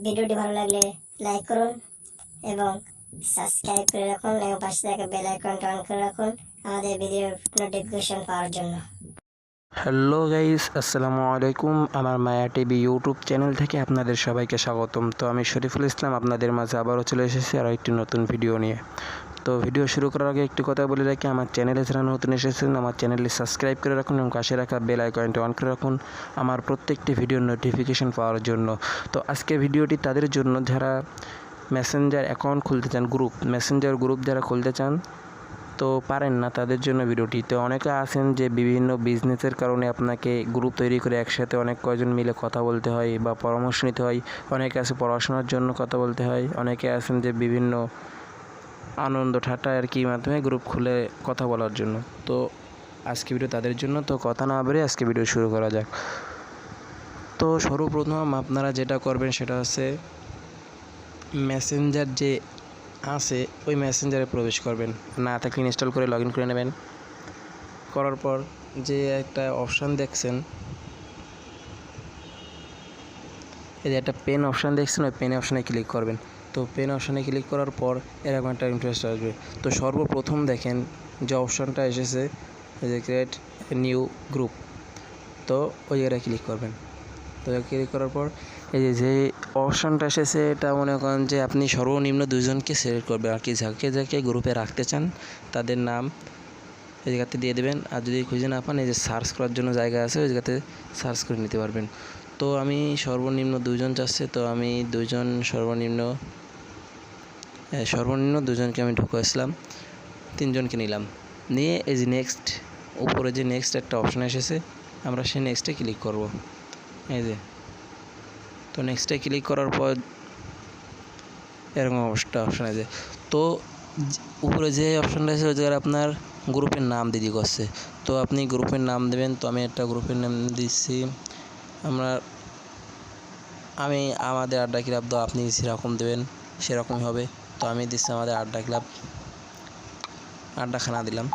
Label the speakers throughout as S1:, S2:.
S1: ভিডিওটি ভালো লাগলে লাইক করুন এবং সাবস্ক্রাইব করে রাখুন এবং পাশে থাকা বেল আইকনটা অন করে রাখুন আমাদের ভিডিওর নোটিফিকেশন পাওয়ার জন্য।
S2: হ্যালো গাইস, আসসালামু আলাইকুম। আমার maiyaTv ইউটিউব চ্যানেল থেকে আপনাদের সবাইকে স্বাগতম। তো আমি শরীফুল ইসলাম আপনাদের মাঝে আবারও চলে এসেছি আরও একটি নতুন ভিডিও নিয়ে। তো ভিডিও শুরু করার আগে একটি কথা বলে রাখি, আমার চ্যানেলে যারা নতুন এসেছেন আমার চ্যানেলটি সাবস্ক্রাইব করে রাখুন এবং পাশে রাখা বেল আইকনটি অন করে রাখুন আমার প্রত্যেকটি ভিডিওর নোটিফিকেশন পাওয়ার জন্য। তো আজকে ভিডিওটি তাদের জন্য যারা মেসেঞ্জার অ্যাকাউন্ট খুলতে চান, মেসেঞ্জার গ্রুপ যারা খুলতে চান তো পারেন না, তাদের জন্য ভিডিওটি। তো অনেকে আছেন যে বিভিন্ন বিজনেসের কারণে আপনাকে গ্রুপ তৈরি করে একসাথে অনেক কয়জন মিলে কথা বলতে হয় বা পরামর্শ নিতে হয়। অনেকে আছে পড়াশোনার জন্য কথা বলতে হয়, অনেকে আছেন যে বিভিন্ন আনন্দ ঠাট্টা আর কি মাধ্যমে গ্রুপ খুলে কথা বলার জন্য। তো আজকে ভিডিও তাদের জন্য। তো কথা না বেরিয়ে আজকে ভিডিও শুরু করা যাক। তো সর্বপ্রথম আপনারা যেটা করবেন সেটা হচ্ছে মেসেঞ্জার যে আছে ওই মেসেঞ্জারে প্রবেশ করবেন, না থাকলে ইনস্টল করে লগ ইন করে নেবেন। করার পর যে একটা অপশান দেখছেন, এই যে একটা পেন অপশান দেখছেন, ওই পেন অপশানে ক্লিক করবেন। তো পেন অপশানে ক্লিক করার পর এরকম একটা ইন্টারেস্ট আসবে। তো সর্বপ্রথম দেখেন যে অপশানটা এসেছে যে ক্রিয়েট নিউ গ্রুপ, তো ওই জায়গায় ক্লিক করবেন। তো ক্লিক করার পর এই যে অপশানটা এসেছে এটা মনে করেন যে আপনি সর্বনিম্ন 2 জনকে সিলেক্ট করবেন আর কি, যাকে যাকে গ্রুপে রাখতে চান তাদের নাম এই জায়গাতে দিয়ে দেবেন। আর যদি খুঁজে না পান এই যে সার্চ করার জন্য জায়গা আছে, ওই জায়গাতে সার্চ করে নিতে পারবেন। তো আমি সর্বনিম্ন 2 জন চাচ্ছে, তো আমি 2 জন সর্বনিম্ন 2 জনকে আমি ঢুকাইছিলাম, 3 জনকে নিলাম। নিয়ে এই যে নেক্সট, উপরে যে নেক্সট একটা অপশান এসেছে আমরা সেই নেক্সটে ক্লিক করব। এই যে তো নেক্সটে ক্লিক করার পর এরকম অপশান আছে। তো উপরে যে অপশানটা আছে ওই জায়গায় আপনার গ্রুপের নাম দিদি করছে, তো আপনি গ্রুপের নাম দেবেন। তো আমি একটা গ্রুপের নাম দিচ্ছি আমি আমাদের আড্ডা ক্লাব। তো আপনি যেরকম দেবেন সেরকমই হবে। তো আমি দিচ্ছি আমাদের আড্ডা ক্লাব, আড্ডাখানা দিলাম।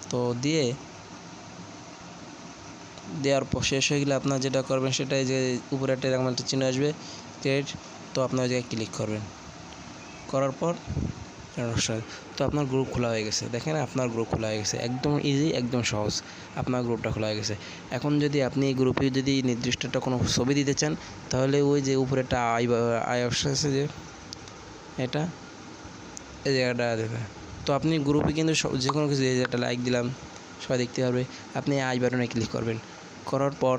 S2: তো দেওয়ার পর শেষ হয়ে গেলে আপনার যেটা করবেন সেটাই যে উপরে একটা এরকম একটা চিহ্ন আসবে ক্রিয়েট, তো আপনার ওই জায়গায় ক্লিক করবেন। করার পর তো আপনার গ্রুপ খোলা হয়ে গেছে। দেখেন আপনার গ্রুপ খোলা হয়ে গেছে, একদম ইজি, একদম সহজ। আপনার গ্রুপটা খোলা হয়ে গেছে। এখন যদি আপনি এই গ্রুপে যদি নির্দিষ্ট একটা কোনো ছবি দিতে চান তাহলে ওই যে উপরে একটা আই অপশন আছে, যে এটা এই জায়গাটা দেবে। তো আপনি গ্রুপে কিন্তু যে কোনো কিছু একটা লাইক দিলাম সবাই দেখতে পারবে। আপনি আই বাটনে ক্লিক করবেন, করার পর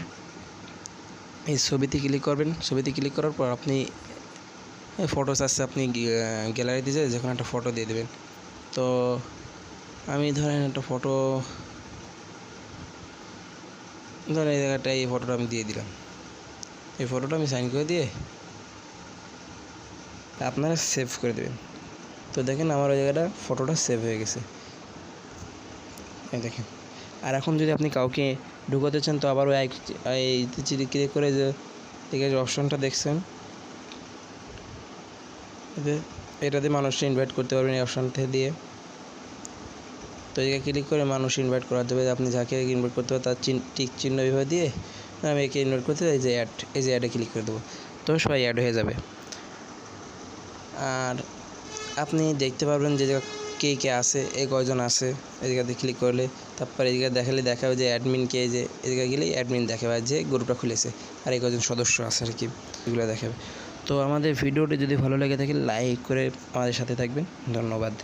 S2: এই ছবিতে ক্লিক করবেন। ছবিতে ক্লিক করার পর আপনি ফটোস আছে, আপনি গ্যালারিতে যে কোনো একটা ফটো দিয়ে দেবেন। তো আমি ধরেন একটা ফটো, ধরেন এই জায়গাটা এই ফটোটা আমি দিয়ে দিলাম। এই ফটোটা আমি সাইন করে দিয়ে আপনারা সেভ করে দেবেন। তো দেখেন আমার ওই জায়গাটা ফটোটা সেভ হয়ে গেছে, এই দেখেন। আর এখন যদি আপনি কাউকে ঢুকাতে চান তো আবার ওই ক্লিক করে যে অপশনটা দেখছেন এটাতে মানুষকে ইনভাইট করতে পারবেন এই অপশানটা দিয়ে। তো এদিকে ক্লিক করে মানুষ ইনভাইট করা দেবে, আপনি যাকে ইনভাইট করতে হবে তার টিক চিহ্ন এইভাবে দিয়ে আমি একে ইনভাইট করতে এই যে অ্যাডে ক্লিক করে দেবো। তো সবাই অ্যাড হয়ে যাবে। আর আপনি দেখতে পারবেন যে কে আছে, এই কয়জন আছে। এদিকে ক্লিক করলে তারপর এদিকে দেখাবে যে অ্যাডমিন কে, যে এদিকে গেলেই অ্যাডমিন দেখাবে যে গ্রুপটা খুলেছে আর এই কয়জন সদস্য আছে আর কি, এগুলো দেখাবে। তো আমাদের ভিডিওটি যদি ভালো লেগে থাকে লাইক করে আমাদের সাথে থাকবেন। ধন্যবাদ।